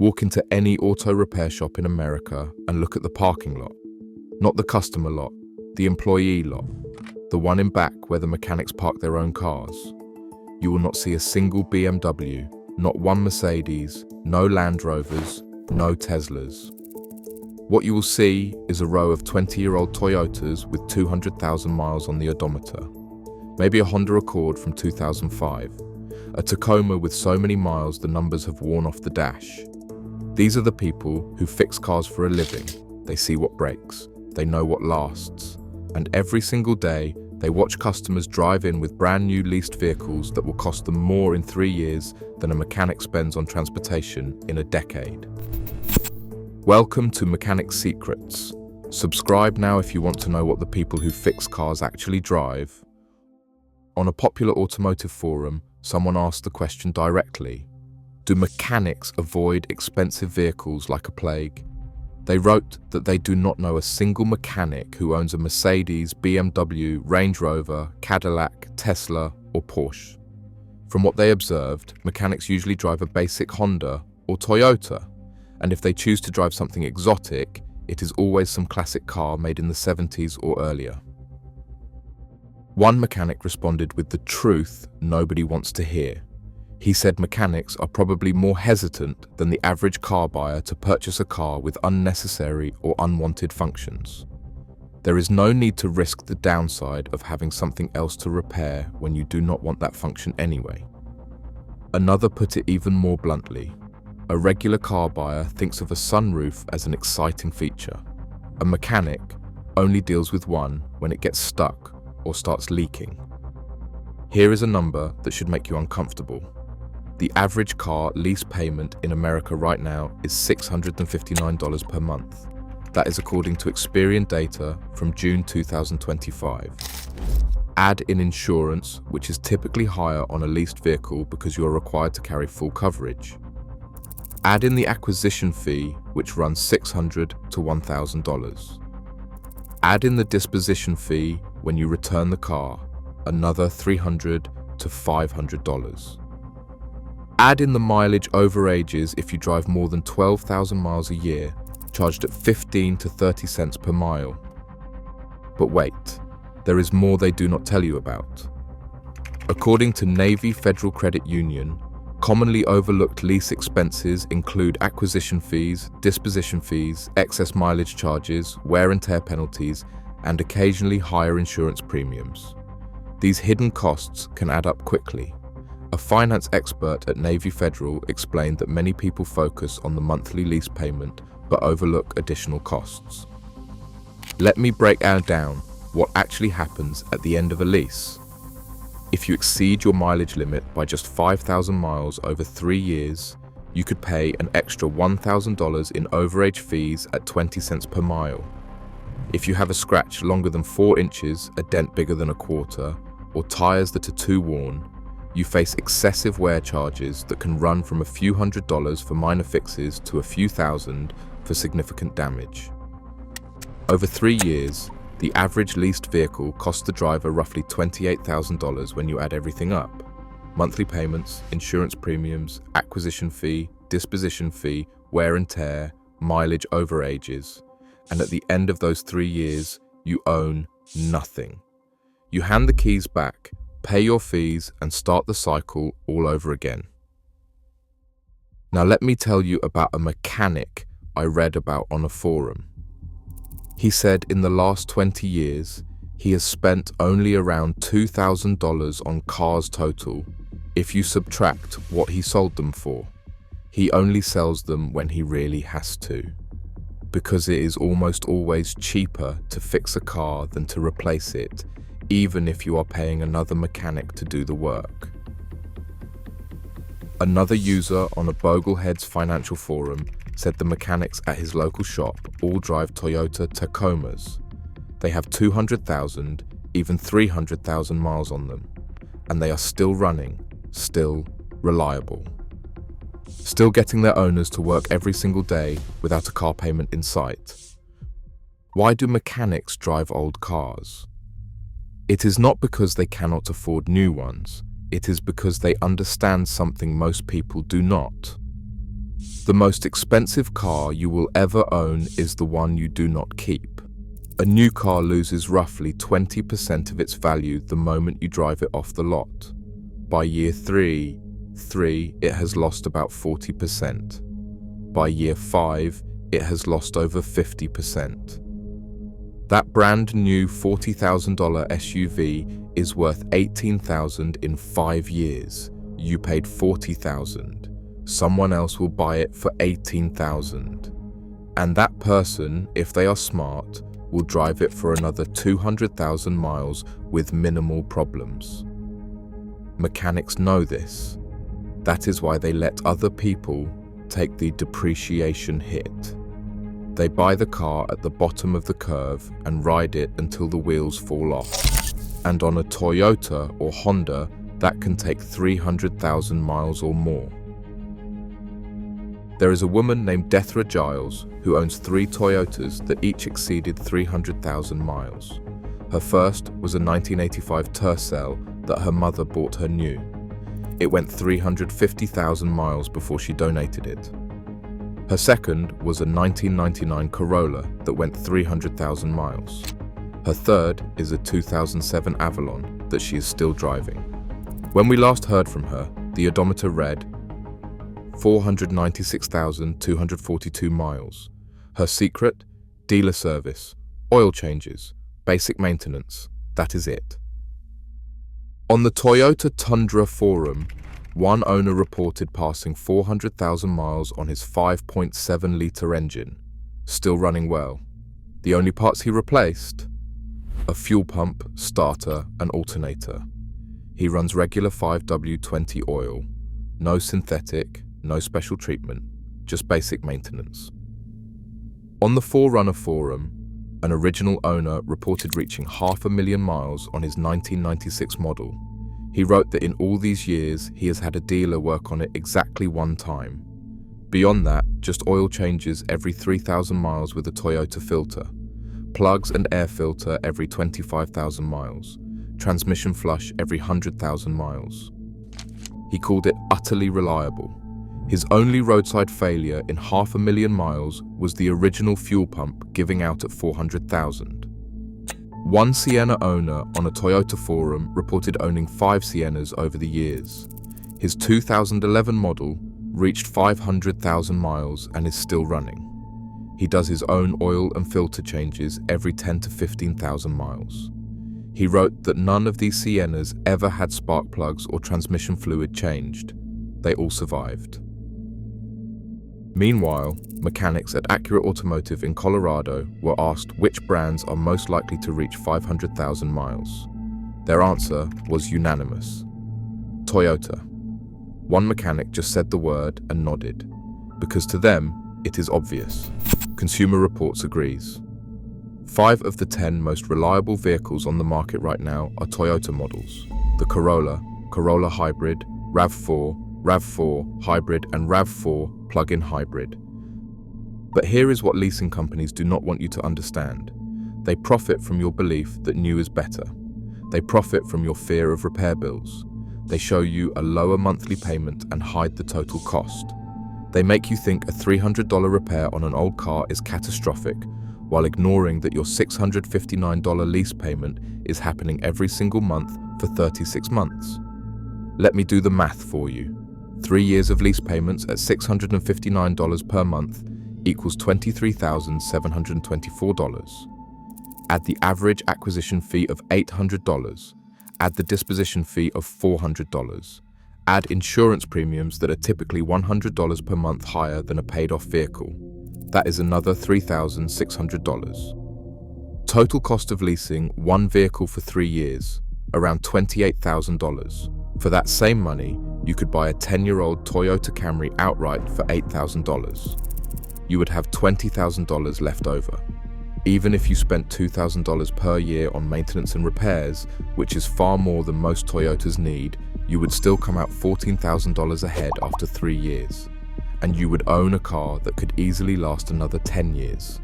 Walk into any auto repair shop in America and look at the parking lot. Not the customer lot, the employee lot, the one in back where the mechanics park their own cars. You will not see a single BMW, not one Mercedes, no Land Rovers, no Teslas. What you will see is a row of 20-year-old Toyotas with 200,000 miles on the odometer. Maybe a Honda Accord from 2005. A Tacoma with so many miles the numbers have worn off the dash. These are the people who fix cars for a living. They see what breaks, they know what lasts. And every single day, they watch customers drive in with brand new leased vehicles that will cost them more in 3 years than a mechanic spends on transportation in a decade. Welcome to Mechanic Secrets. Subscribe now if you want to know what the people who fix cars actually drive. On a popular automotive forum, someone asked the question directly: do mechanics avoid expensive vehicles like a plague? They wrote that they do not know a single mechanic who owns a Mercedes, BMW, Range Rover, Cadillac, Tesla, or Porsche. From what they observed, mechanics usually drive a basic Honda or Toyota, and if they choose to drive something exotic, it is always some classic car made in the 70s or earlier. One mechanic responded with the truth nobody wants to hear. He said mechanics are probably more hesitant than the average car buyer to purchase a car with unnecessary or unwanted functions. There is no need to risk the downside of having something else to repair when you do not want that function anyway. Another put it even more bluntly: a regular car buyer thinks of a sunroof as an exciting feature. A mechanic only deals with one when it gets stuck or starts leaking. Here is a number that should make you uncomfortable. The average car lease payment in America right now is $659 per month. That is according to Experian data from June 2025. Add in insurance, which is typically higher on a leased vehicle because you are required to carry full coverage. Add in the acquisition fee, which runs $600 to $1,000. Add in the disposition fee when you return the car, another $300 to $500. Add in the mileage overages if you drive more than 12,000 miles a year, charged at 15 to 30 cents per mile. But wait, there is more they do not tell you about. According to Navy Federal Credit Union, commonly overlooked lease expenses include acquisition fees, disposition fees, excess mileage charges, wear and tear penalties, and occasionally higher insurance premiums. These hidden costs can add up quickly. A finance expert at Navy Federal explained that many people focus on the monthly lease payment but overlook additional costs. Let me break down what actually happens at the end of a lease. If you exceed your mileage limit by just 5,000 miles over 3 years, you could pay an extra $1,000 in overage fees at 20 cents per mile. If you have a scratch longer than 4 inches, a dent bigger than a quarter, or tires that are too worn, you face excessive wear charges that can run from a few $100s for minor fixes to a few thousand for significant damage. Over 3 years, the average leased vehicle costs the driver roughly $28,000 when you add everything up: monthly payments, insurance premiums, acquisition fee, disposition fee, wear and tear, mileage overages. And at the end of those 3 years, you own nothing. You hand the keys back, pay your fees, and start the cycle all over again. Now let me tell you about a mechanic I read about on a forum. He said in the last 20 years, he has spent only around $2,000 on cars total if you subtract what he sold them for. He only sells them when he really has to, because it is almost always cheaper to fix a car than to replace it, even if you are paying another mechanic to do the work. Another user on a Bogleheads financial forum said the mechanics at his local shop all drive Toyota Tacomas. They have 200,000, even 300,000 miles on them, and they are still running, still reliable. Still getting their owners to work every single day without a car payment in sight. Why do mechanics drive old cars? It is not because they cannot afford new ones. It is because they understand something most people do not. The most expensive car you will ever own is the one you do not keep. A new car loses roughly 20% of its value the moment you drive it off the lot. By year 3, it has lost about 40%. By year 5, it has lost over 50%. That brand new $40,000 SUV is worth $18,000 in 5 years. You paid $40,000. Someone else will buy it for $18,000. And that person, if they are smart, will drive it for another 200,000 miles with minimal problems. Mechanics know this. That is why they let other people take the depreciation hit. They buy the car at the bottom of the curve and ride it until the wheels fall off. And on a Toyota or Honda, that can take 300,000 miles or more. There is a woman named Dethra Giles who owns 3 Toyotas that each exceeded 300,000 miles. Her first was a 1985 Tercel that her mother bought her new. It went 350,000 miles before she donated it. Her second was a 1999 Corolla that went 300,000 miles. Her third is a 2007 Avalon that she is still driving. When we last heard from her, the odometer read 496,242 miles. Her secret? Dealer service, oil changes, basic maintenance. That is it. On the Toyota Tundra forum, one owner reported passing 400,000 miles on his 5.7-litre engine, still running well. The only parts he replaced? A fuel pump, starter, and alternator. He runs regular 5W20 oil, no synthetic, no special treatment, just basic maintenance. On the 4Runner forum, an original owner reported reaching 500,000 miles on his 1996 model. He wrote that in all these years, he has had a dealer work on it exactly one time. Beyond that, just oil changes every 3,000 miles with a Toyota filter, plugs and air filter every 25,000 miles, transmission flush every 100,000 miles. He called it utterly reliable. His only roadside failure in 500,000 miles was the original fuel pump giving out at 400,000. One Sienna owner on a Toyota forum reported owning 5 Siennas over the years. His 2011 model reached 500,000 miles and is still running. He does his own oil and filter changes every 10 to 15,000 miles. He wrote that none of these Siennas ever had spark plugs or transmission fluid changed. They all survived. Meanwhile, mechanics at Accurate Automotive in Colorado were asked which brands are most likely to reach 500,000 miles. Their answer was unanimous. Toyota. One mechanic just said the word and nodded, because to them, it is obvious. Consumer Reports agrees. 5 of the 10 most reliable vehicles on the market right now are Toyota models: the Corolla, Corolla Hybrid, RAV4, RAV4 Hybrid, and RAV4 plug-in hybrid. But here is what leasing companies do not want you to understand. They profit from your belief that new is better. They profit from your fear of repair bills. They show you a lower monthly payment and hide the total cost. They make you think a $300 repair on an old car is catastrophic, while ignoring that your $659 lease payment is happening every single month for 36 months. Let me do the math for you. 3 years of lease payments at $659 per month equals $23,724. Add the average acquisition fee of $800. Add the disposition fee of $400. Add insurance premiums that are typically $100 per month higher than a paid-off vehicle. That is another $3,600. Total cost of leasing one vehicle for 3 years, around $28,000. For that same money, you could buy a 10-year-old Toyota Camry outright for $8,000. You would have $20,000 left over. Even if you spent $2,000 per year on maintenance and repairs, which is far more than most Toyotas need, you would still come out $14,000 ahead after 3 years. And you would own a car that could easily last another 10 years.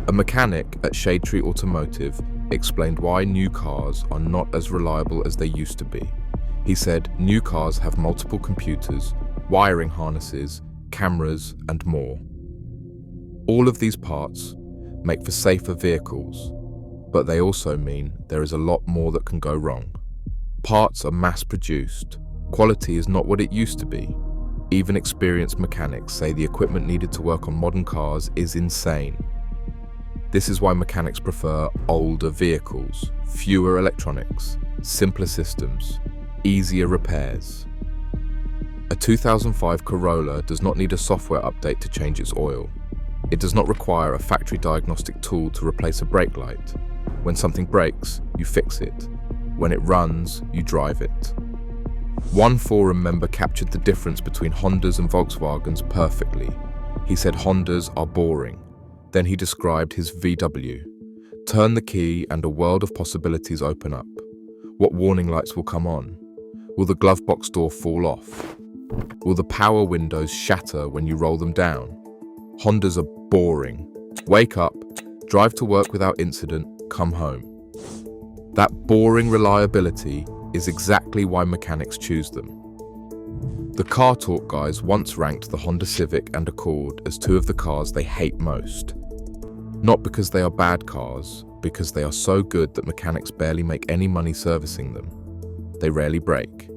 A mechanic at Shade Tree Automotive explained why new cars are not as reliable as they used to be. He said new cars have multiple computers, wiring harnesses, cameras, and more. All of these parts make for safer vehicles, but they also mean there is a lot more that can go wrong. Parts are mass-produced. Quality is not what it used to be. Even experienced mechanics say the equipment needed to work on modern cars is insane. This is why mechanics prefer older vehicles, fewer electronics, simpler systems, easier repairs. A 2005 Corolla does not need a software update to change its oil. It does not require a factory diagnostic tool to replace a brake light. When something breaks, you fix it. When it runs, you drive it. One forum member captured the difference between Hondas and Volkswagens perfectly. He said Hondas are boring. Then he described his VW. Turn the key and a world of possibilities open up. What warning lights will come on? Will the glove box door fall off? Will the power windows shatter when you roll them down? Hondas are boring. Wake up, drive to work without incident, come home. That boring reliability is exactly why mechanics choose them. The Car Talk guys once ranked the Honda Civic and Accord as two of the cars they hate most. Not because they are bad cars, because they are so good that mechanics barely make any money servicing them. They rarely break,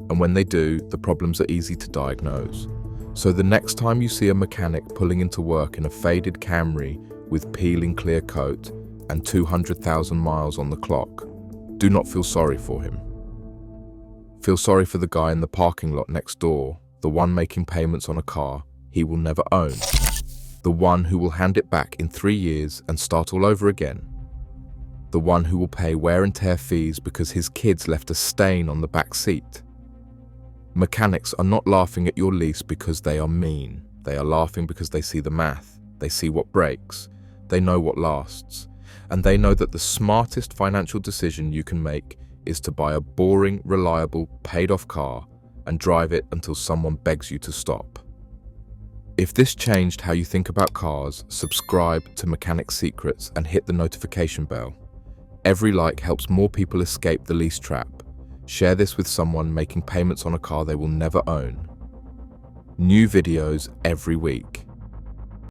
and when they do, the problems are easy to diagnose. So the next time you see a mechanic pulling into work in a faded Camry with peeling clear coat and 200,000 miles on the clock, do not feel sorry for him. Feel sorry for the guy in the parking lot next door, the one making payments on a car he will never own. The one who will hand it back in 3 years and start all over again. The one who will pay wear and tear fees because his kids left a stain on the back seat. Mechanics are not laughing at your lease because they are mean. They are laughing because they see the math. They see what breaks. They know what lasts. And they know that the smartest financial decision you can make is to buy a boring, reliable, paid-off car and drive it until someone begs you to stop. If this changed how you think about cars, subscribe to Mechanic Secrets and hit the notification bell. Every like helps more people escape the lease trap. Share this with someone making payments on a car they will never own. New videos every week.